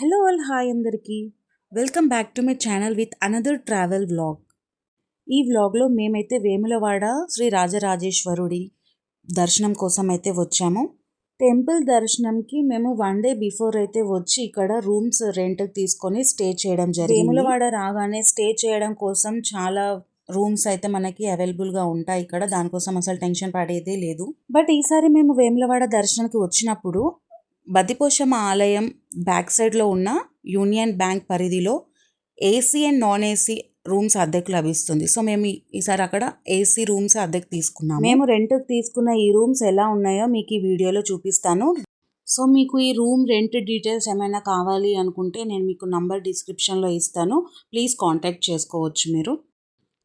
Hello all hi అందరికీ welcome back to my channel with another travel vlog. ఈ వ్లాగ్లో మేమైతే వేములవాడ శ్రీ రాజరాజేశ్వరుడి దర్శనం కోసం అయితే వచ్చాము. టెంపుల్ దర్శనంకి మేము 1 డే బిఫోర్ అయితే వచ్చి ఇక్కడ రూమ్స్ రెంట్కి తీసుకొని స్టే చేయడం జరిగింది. వేములవాడ రాగానే స్టే చేయడం కోసం చాలా రూమ్స్ అయితే మనకి అవైలబుల్గా ఉంటాయి ఇక్కడ. దానికోసం అసలు టెన్షన్ పడేదే లేదు. బట్ ఈసారి మేము వేములవాడ దర్శనానికి వచ్చినప్పుడు బద్దిపోశమ్మ ఆలయం బ్యాక్ సైడ్లో ఉన్న యూనియన్ బ్యాంక్ పరిధిలో AC and non AC rooms అద్దెకు లభిస్తుంది. సో మేము ఈసారి అక్కడ ఏసీ రూమ్స్ అద్దెకు తీసుకున్నాము. మేము రెంట్కి తీసుకున్న ఈ రూమ్స్ ఎలా ఉన్నాయో మీకు ఈ వీడియోలో చూపిస్తాను. సో మీకు ఈ రూమ్ రెంట్ డీటెయిల్స్ ఏమైనా కావాలి అనుకుంటే నేను మీకు నంబర్ డిస్క్రిప్షన్లో ఇస్తాను, ప్లీజ్ కాంటాక్ట్ చేసుకోవచ్చు మీరు.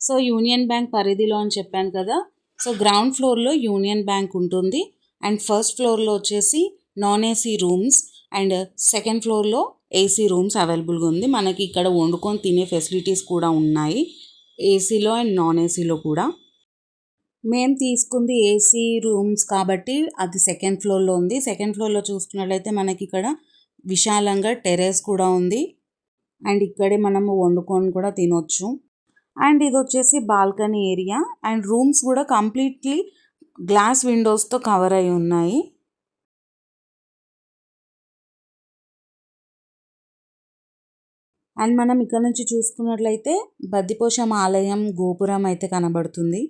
సో యూనియన్ బ్యాంక్ పరిధిలో అని చెప్పాను కదా. సో గ్రౌండ్ ఫ్లోర్లో యూనియన్ బ్యాంక్ ఉంటుంది అండ్ ఫస్ట్ ఫ్లోర్లో వచ్చేసి non AC rooms and second ఫ్లోర్లో ఏసీ రూమ్స్ అవైలబుల్గా ఉంది. మనకి ఇక్కడ వండుకొని తినే ఫెసిలిటీస్ కూడా ఉన్నాయి ఏసీలో అండ్ నాన్ ఏసీలో కూడా. మేము తీసుకుంది ఏసీ రూమ్స్ కాబట్టి అది సెకండ్ ఫ్లోర్లో ఉంది. సెకండ్ ఫ్లోర్లో చూసుకున్నట్లయితే మనకి ఇక్కడ విశాలంగా టెర్రస్ కూడా ఉంది అండ్ ఇక్కడే మనము వండుకొని కూడా తినొచ్చు. అండ్ ఇది వచ్చేసి బాల్కనీ ఏరియా అండ్ రూమ్స్ కూడా కంప్లీట్లీ గ్లాస్ విండోస్తో కవర్ అయి ఉన్నాయి. అండ్ మనం ఇక్కడ నుంచి చూసుకున్నట్లయితే బద్దిపోశమ్మ ఆలయం గోపురం అయితే కనబడుతుంది.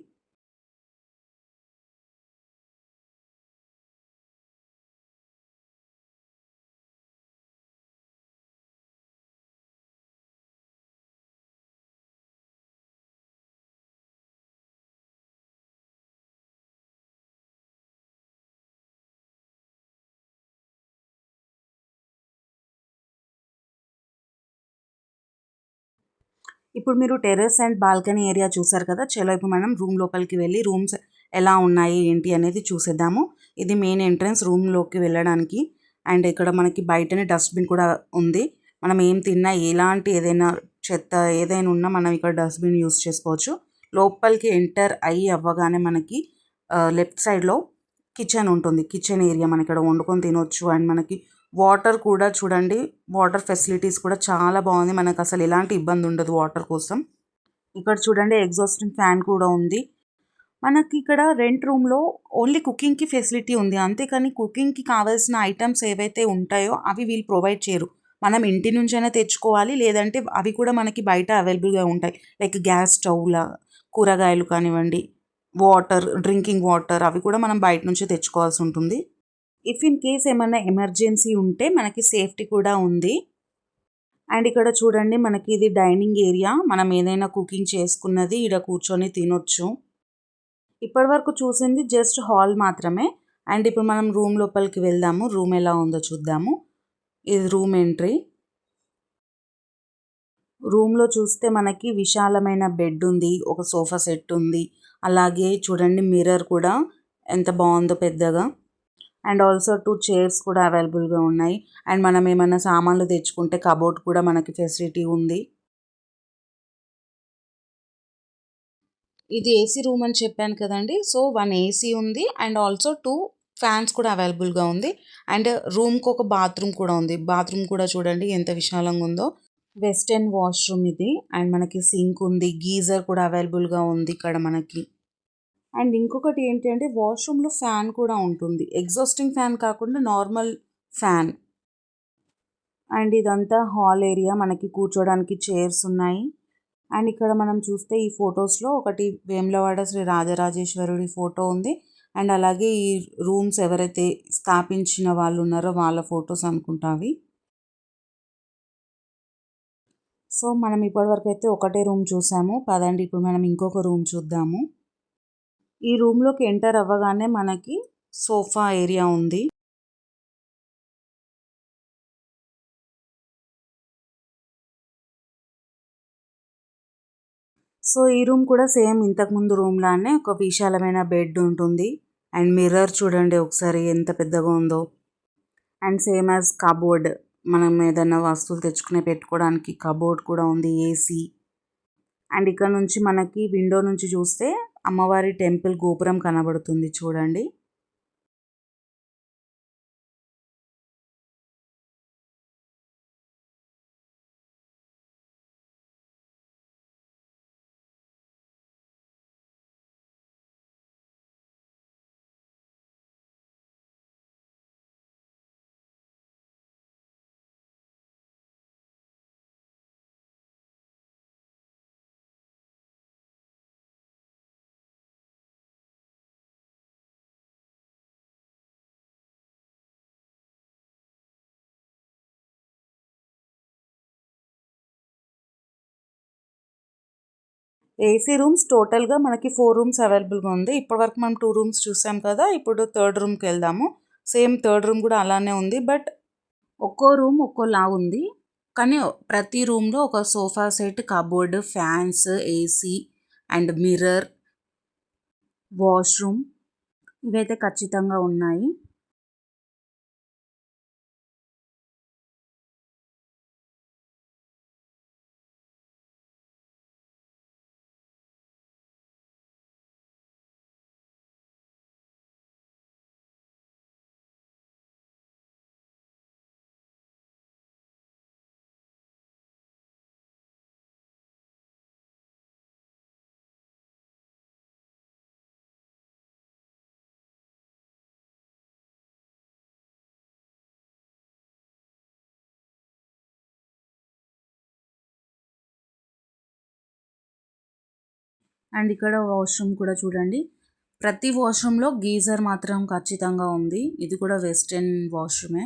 ఇప్పుడు మీరు టెర్రస్ అండ్ బాల్కనీ ఏరియా చూసారు కదా. చలో ఇప్పుడు మనం రూమ్ లోపలికి వెళ్ళి రూమ్స్ ఎలా ఉన్నాయి ఏంటి అనేది చూసేద్దాము. ఇది మెయిన్ ఎంట్రన్స్ రూమ్లోకి వెళ్ళడానికి. అండ్ ఇక్కడ మనకి బయటనే డస్ట్బిన్ కూడా ఉంది. మనం ఏం తిన్నా ఎలాంటి ఏదైనా చెత్త ఏదైనా ఉన్నా మనం ఇక్కడ డస్ట్బిన్ యూస్ చేసుకోవచ్చు. లోపలికి ఎంటర్ అవ్వగానే మనకి లెఫ్ట్ సైడ్లో కిచెన్ ఉంటుంది. కిచెన్ ఏరియా మనం ఇక్కడ వండుకొని తినొచ్చు. అండ్ మనకి వాటర్ కూడా చూడండి, వాటర్ ఫెసిలిటీస్ కూడా చాలా బాగుంది. మనకు అసలు ఎలాంటి ఇబ్బంది ఉండదు వాటర్ కోసం. ఇక్కడ చూడండి ఎగ్జాస్టింగ్ ఫ్యాన్ కూడా ఉంది. మనకి ఇక్కడ రెంట్ రూమ్లో ఓన్లీ కుకింగ్కి ఫెసిలిటీ ఉంది, అంతేకాని కుకింగ్కి కావాల్సిన ఐటమ్స్ ఏవైతే ఉంటాయో అవి వీళ్ళు ప్రొవైడ్ చేయరు. మనం ఇంటి నుంచైనా తెచ్చుకోవాలి, లేదంటే అవి కూడా మనకి బయట అవైలబుల్గా ఉంటాయి. లైక్ గ్యాస్ స్టవ్లా, కూరగాయలు కానివ్వండి, వాటర్, డ్రింకింగ్ వాటర్ అవి కూడా మనం బయట నుంచే తెచ్చుకోవాల్సి ఉంటుంది. ఇఫ్ ఇన్ కేస్ ఏమైనా ఎమర్జెన్సీ ఉంటే మనకి సేఫ్టీ కూడా ఉంది. అండ్ ఇక్కడ చూడండి మనకి ఇది డైనింగ్ ఏరియా. మనం ఏదైనా కుకింగ్ చేసుకున్నది ఇక్కడ కూర్చొని తినొచ్చు. ఇప్పటి వరకు చూసింది జస్ట్ హాల్ మాత్రమే. అండ్ ఇప్పుడు మనం రూమ్ లోపలికి వెళ్దాము, రూమ్ ఎలా ఉందో చూద్దాము. ఇది రూమ్ ఎంట్రీ. రూమ్లో చూస్తే మనకి విశాలమైన బెడ్ ఉంది, ఒక సోఫా సెట్ ఉంది, అలాగే చూడండి మిర్రర్ కూడా ఎంత బాగుందో పెద్దగా. అండ్ ఆల్సో 2 చైర్స్ కూడా అవైలబుల్గా ఉన్నాయి. అండ్ మనం ఏమైనా సామాన్లు తెచ్చుకుంటే కబోర్డ్ కూడా మనకి ఫెసిలిటీ ఉంది. ఇది ఏసీ రూమ్ అని చెప్పాను కదండి. సో 1 ఏసీ ఉంది అండ్ ఆల్సో 2 ఫ్యాన్స్ కూడా అవైలబుల్గా ఉంది. అండ్ రూమ్కి ఒక బాత్రూమ్ కూడా ఉంది. బాత్రూమ్ కూడా చూడండి ఎంత విశాలంగా ఉందో. వెస్టర్న్ వాష్రూమ్ ఇది. అండ్ మనకి సింక్ ఉంది, గీజర్ కూడా అవైలబుల్గా ఉంది ఇక్కడ మనకి. అండ్ ఇంకొకటి ఏంటి అంటే వాష్రూమ్లో ఫ్యాన్ కూడా ఉంటుంది, ఎగ్జాస్టింగ్ ఫ్యాన్ కాకుండా నార్మల్ ఫ్యాన్. అండ్ ఇదంతా హాల్ ఏరియా. మనకి కూర్చోడానికి చైర్స్ ఉన్నాయి. అండ్ ఇక్కడ మనం చూస్తే ఈ ఫొటోస్లో ఒకటి వేములవాడ శ్రీ రాజరాజేశ్వరుడి ఫోటో ఉంది. అండ్ అలాగే ఈ రూమ్స్ ఎవరైతే స్థాపించిన వాళ్ళు ఉన్నారో వాళ్ళ ఫొటోస్ అనుకుంటా అవి. సో మనం ఇప్పటివరకు అయితే ఒకటే రూమ్ చూసాము. పదండి ఇప్పుడు మనం ఇంకొక రూమ్ చూద్దాము. ఈ రూమ్లోకి ఎంటర్ అవ్వగానే మనకి సోఫా ఏరియా ఉంది. సో ఈ రూమ్ కూడా సేమ్ ఇంతకుముందు రూమ్ లానే ఒక విశాలమైన బెడ్ ఉంటుంది. అండ్ మిర్రర్ చూడండి ఒకసారి ఎంత పెద్దగా ఉందో. అండ్ సేమ్ యాజ్ కబోర్డ్, మనం ఏదైనా వస్తువులు తెచ్చుకునే పెట్టుకోవడానికి కబోర్డ్ కూడా ఉంది, ఏసీ. అండ్ ఇక్కడ నుంచి మనకి విండో నుంచి చూస్తే అమ్మవారి టెంపుల్ గోపురం కనబడుతుంది చూడండి. ఏసీ రూమ్స్ టోటల్గా మనకి 4 రూమ్స్ అవైలబుల్గా ఉంది. ఇప్పటివరకు మనం 2 రూమ్స్ చూసాం కదా, ఇప్పుడు థర్డ్ రూమ్కి వెళ్దాము. సేమ్ థర్డ్ రూమ్ కూడా అలానే ఉంది, బట్ ఒక్కో రూమ్ ఒక్కోలా ఉంది. కానీ ప్రతి రూమ్లో ఒక sofa set, cupboard, fans, AC and mirror, washroom ఇవైతే ఖచ్చితంగా ఉన్నాయి. అండ్ ఇక్కడ వాష్రూమ్ కూడా చూడండి, ప్రతి వాష్రూమ్లో గీజర్ మాత్రం ఖచ్చితంగా ఉంది. ఇది కూడా వెస్టర్న్ వాష్రూమే.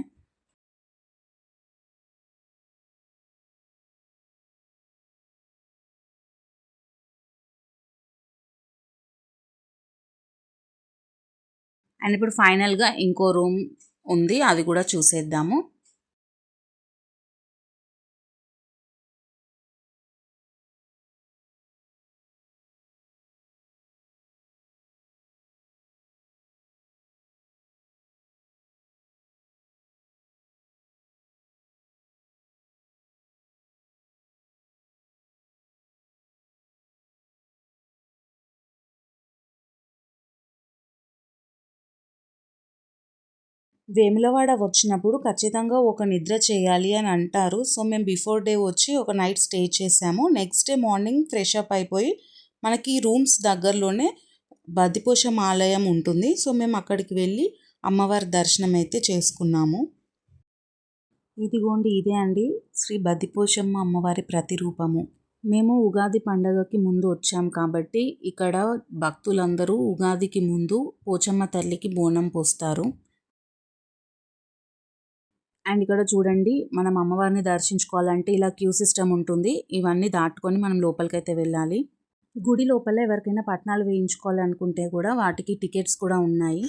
అండ్ ఇప్పుడు ఫైనల్గా ఇంకో రూమ్ ఉంది, అది కూడా చూసేద్దాము. వేములవాడ వచ్చినప్పుడు ఖచ్చితంగా ఒక నిద్ర చేయాలి అని అంటారు. సో మేము బిఫోర్ డే వచ్చి ఒక నైట్ స్టే చేసాము. Next day morning fresh up అయిపోయి మనకి రూమ్స్ దగ్గరలోనే బద్దిపోషమ్మ ఆలయం ఉంటుంది. సో మేము అక్కడికి వెళ్ళి అమ్మవారి దర్శనం అయితే చేసుకున్నాము. ఇదిగోండి, ఇదే అండి శ్రీ బద్దిపోషమ్మ అమ్మవారి ప్రతిరూపము. మేము ఉగాది పండగకి ముందు వచ్చాం కాబట్టి ఇక్కడ భక్తులందరూ ఉగాదికి ముందు పోచమ్మ తల్లికి బోనం పోస్తారు. అండ్ ఇక్కడ చూడండి, మనం అమ్మవారిని దర్శించుకోవాలంటే ఇలా క్యూ సిస్టమ్ ఉంటుంది. ఇవన్నీ దాటుకొని మనం లోపలికైతే వెళ్ళాలి. గుడి లోపల ఎవరికైనా పట్నాలు వేయించుకోవాలనుకుంటే కూడా వాటికి టికెట్స్ కూడా ఉన్నాయి.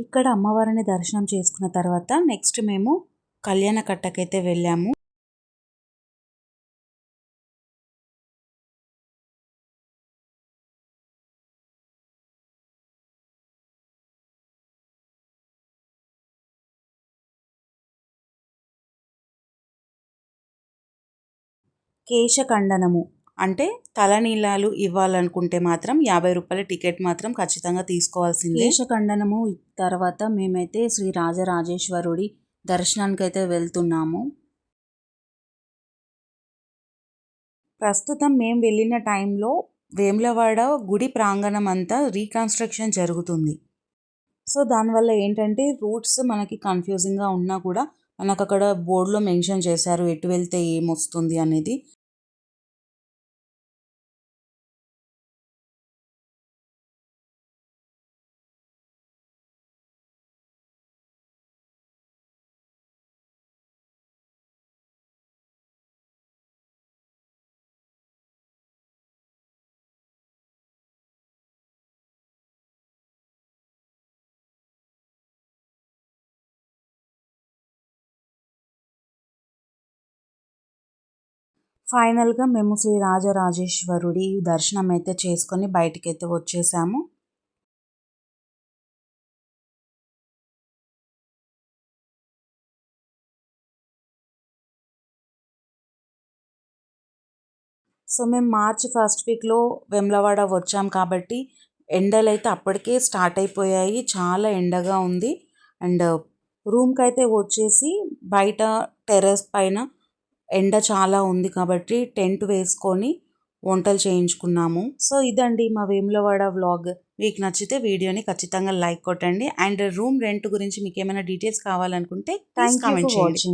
ఇక్కడ అమ్మవారిని దర్శనం చేసుకున్న తర్వాత నెక్స్ట్ మేము కళ్యాణ కట్టకైతే వెళ్ళాము. కేశఖండనము అంటే తలనీలాలు ఇవ్వాలనుకుంటే మాత్రం 50 రూపాయల టికెట్ మాత్రం ఖచ్చితంగా తీసుకోవాల్సిందే. కేశఖండనము తర్వాత మేమైతే శ్రీ రాజరాజేశ్వరుడి దర్శనానికి అయితే వెళ్తున్నాము. ప్రస్తుతం మేము వెళ్ళిన టైంలో వేములవాడ గుడి ప్రాంగణం అంతా రీకన్స్ట్రక్షన్ జరుగుతుంది. సో దానివల్ల ఏంటంటే రూట్స్ మనకి కన్ఫ్యూజింగ్గా ఉన్నా కూడా మనకు అక్కడ బోర్డులో మెన్షన్ చేశారు ఎటు వెళ్తే ఏమొస్తుంది అనేది. ఫైనల్గా మేము శ్రీ రాజరాజేశ్వరుడి దర్శనం అయితే చేసుకొని బయటికైతే వచ్చేసాము. సో మేము మార్చ్ ఫస్ట్ వీక్లో వేములవాడ వచ్చాం కాబట్టి ఎండలు అయితే అప్పటికే స్టార్ట్ అయిపోయాయి, చాలా ఎండగా ఉంది. అండ్ రూమ్కి అయితే వచ్చేసి బయట టెర్రస్ పైన ఎండ చాలా ఉంది కాబట్టి టెంట్ వేసుకొని వంటలు చేయించుకున్నాము. సో ఇదండి మా వేములవాడ వ్లాగ్. మీకు నచ్చితే వీడియోని ఖచ్చితంగా లైక్ కొట్టండి. అండ్ రూమ్ రెంట్ గురించి మీకు ఏమైనా డీటెయిల్స్ కావాలనుకుంటే కామెంట్ చేయండి.